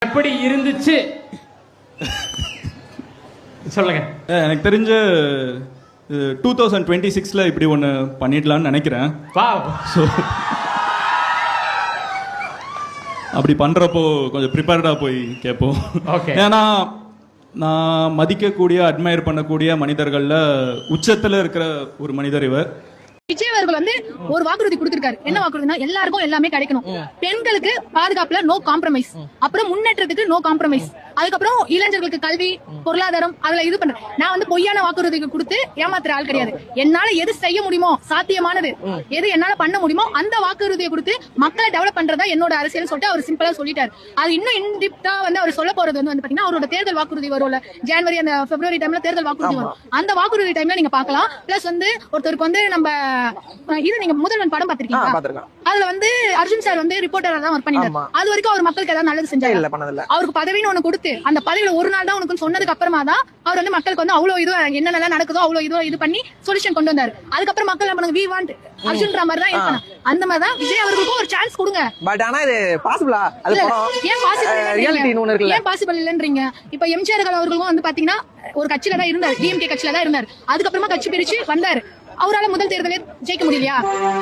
எப்படி இருந்துச்சு சொல்லுங்க. எனக்கு தெரிஞ்ச 2026ல இப்படி ஒன்று பண்ணிடலான்னு நினைக்கிறேன். ஸோ அப்படி பண்ணுறப்போ கொஞ்சம் ப்ரிப்பேர்டாக போய் கேட்போம். ஏன்னா நான் மதிக்கக்கூடிய அட்மையர் பண்ணக்கூடிய மனிதர்களில் உச்சத்தில் இருக்கிற ஒரு மனிதர் இவர். விஜய் அவர்கள் வந்து ஒரு வாக்குறுதி கொடுத்திருக்காரு. என்ன வாக்குறுதினா எல்லாருக்கும் எல்லாமே கிடைக்கணும், பெண்களுக்கு பாதுகாப்புல நோ காம்ப்ரமைஸ், அப்புறம் முன்னேற்றத்துக்கு நோ காம்ப்ரமைஸ், அதுக்கப்புறம் இளைஞர்களுக்கு கல்வி பொருளாதாரம் அதுல இது பண்றேன். நான் வந்து பொய்யான வாக்குறுதிகள் கொடுத்து ஏமாத்துற ஆள் கிடையாது. என்னால எது செய்ய முடியுமோ சாத்தியமானது எது என்னால பண்ண முடியுமோ அந்த வாக்குறுதியை கொடுத்து மக்களை டெவலப் பண்றதா என்னோட அரசியல் சொல்லிட்டு அவர் சிம்பிளா சொல்லிட்டாரு. அது இன்னும் இன்டிப்டா வந்து அவர் சொல்ல போறது வந்து பாத்தீங்கன்னா அவரோட தேர்தல் வாக்குறுதி வரும்ல, ஜனவரி அந்த பிப்ரவரி டைம்ல தேர்தல் வாக்குறுதி வரும். அந்த வாக்குறுதி டைம்ல நீங்க பாக்கலாம். பிளஸ் வந்து ஒருத்தருக்கு வந்து நம்ம இது நீங்க முதல்வன் படம் பாத்திருக்கீங்களா? அதுல வந்து அர்ஜுன் சார் வந்து ரிப்போர்ட்டரா தான் ஒர்க் பண்ணிட்டாரு. அது வரைக்கும் அவர் மக்களுக்கு ஏதாவது நல்லது செஞ்சாரு? அவருக்கு பதவின்னு ஒண்ணு கொடுத்து அந்த பதவியில ஒரு நாள் தான் உனக்கு சொன்னதுக்கு அப்புறமா தான் அவர் வந்து மக்களுக்கு வந்து அவ்வளவு இது என்னென்ன நடக்குதோ அவ்வளவு இது பண்ணி சொல்யூஷன் கொண்டு வந்தாரு. அதுக்கப்புறம் மக்கள் என்ன பண்ணுங்க, வி வாண்ட் அர்ஜுன்ற மாதிரி தான் இருக்கணும். அந்த மாதிரி தான் விஜய் அவர்களுக்கும் ஒரு சான்ஸ் கொடுங்க. பட் ஆனா இது பாசிபிளா? அது ஏன் பாசிபிள் இல்லன்றீங்க? இப்ப எம்ஜிஆர் அவர்களுக்கும் வந்து பாத்தீங்கன்னா ஒரு கட்சியில தான் இருந்தாரு, டிஎம்கே கட்சியில தான் இருந்தாரு. அதுக்கப்புறமா கட்சி பிரிச்சு வந்தாரு. அவரால் முதல் தேர்தலே ஜெயிக்க முடியலையா?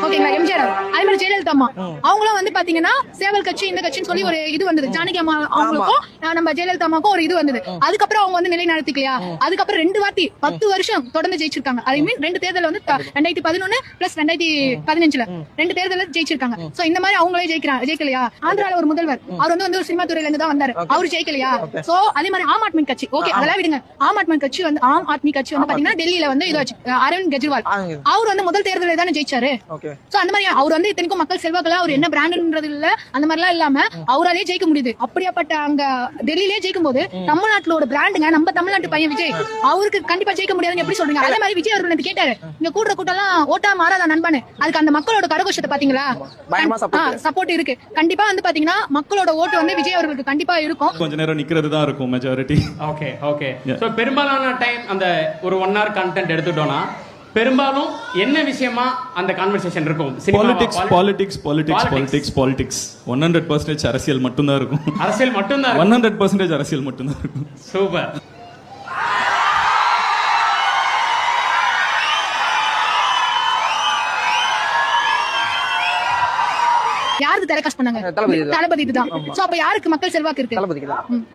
ஓகேங்களா? எம்ஜிஆர் அதே மாதிரி ஜெயலலிதா அம்மா அவங்களும் வந்து பாத்தீங்கன்னா சேவல் கட்சி இந்த கட்சின்னு சொல்லி ஒரு இது வந்தது. ஜானகி அம்மா அவங்களுக்கும் நம்ம ஜெயலலிதா அம்மாவுக்கும் ஒரு இது வந்தது. அதுக்கப்புறம் அவங்க வந்து நிலை நடத்திக்கலையா? அதுக்கப்புறம் 2 வாட்டி 10 வருஷம் தொடர்ந்து ஜெயிச்சிருக்காங்க. அதே மீன் 2 தேர்தல் வந்து 2011 பிளஸ் 2015ல 2 தேர்தல் ஜெயிச்சிருக்காங்க. சோ இந்த மாதிரி அவங்களே ஜெயிக்கலையா? ஆந்திரால ஒரு முதல்வர் அவர் வந்து ஒரு சினிமா துறையில இருந்து தான் வந்தாரு, அவரு ஜெயிக்கலையா? சோ அதே மாதிரி ஆம் ஆத்மி கட்சி, ஓகே அதெல்லாம் விடுங்க. ஆம் ஆத்மி கட்சி வந்து பாத்தீங்கன்னா டெல்லியில வந்து இதாச்சு, அரவிந்த் கெஜ்ரிவால் அவர் வந்து முதல் தேர்தலில் தானே ஜெயிச்சாரு. சோ அந்த மாதிரி அவர் வந்து இத்தனைக்கும் மக்கள் செல்வாக்குல அவர் என்ன பிராண்ட்ன்றது இல்ல, அந்த மாதிரி எல்லாம் இல்லாம அவராலே ஜெயிக்க முடியுது. அப்படியாப்பட்ட அங்க டெல்லியிலே ஜெயிக்கும் போது தமிழ்நாட்டோட பிராண்டுங்க நம்ம தமிழ்நாட்டு பையன் விஜய் அவருக்கு கண்டிப்பா ஜெயிக்க முடியாதுன்னு எப்படி சொல்றீங்க? அதே மாதிரி விஜய் அவர்கள் கேட்டாரு, இங்க கூடுற கூட்டம் எல்லாம் ஓட்டா மாறாத நண்பனு, அதுக்கு அந்த மக்களோட கரகோஷத்தை பாத்தீங்களா? சப்போர்ட் இருக்கு. கண்டிப்பா வந்து பாத்தீங்கன்னா மக்களோட ஓட்டு வந்து விஜய் அவர்களுக்கு கண்டிப்பா இருக்கும். கொஞ்ச நேரம் நிக்கிறது தான் இருக்கும் மெஜாரிட்டி. Okay okay. சோ பெரும்பாலான டைம் அந்த ஒரு 1 hour கண்டென்ட் எடுத்துட்டோம்னா பெரும்பாலும் என்ன விஷயமா அந்த கான்வர்சேஷன் இருக்கும்? பாலிடிக்ஸ் 100% அரசியல் மட்டும்தான் இருக்கும். அரசியல் மட்டும்தான் 100% அரசியல் மட்டும்தான் இருக்கும். சூப்பர். யாருக்கு டெலிகாஸ்ட் பண்ணாங்க? தளபதி தான். சோ அப்ப யாருக்கு மக்கள் செல்வாக்கு இருக்கு? தளபதிக்கு தான்.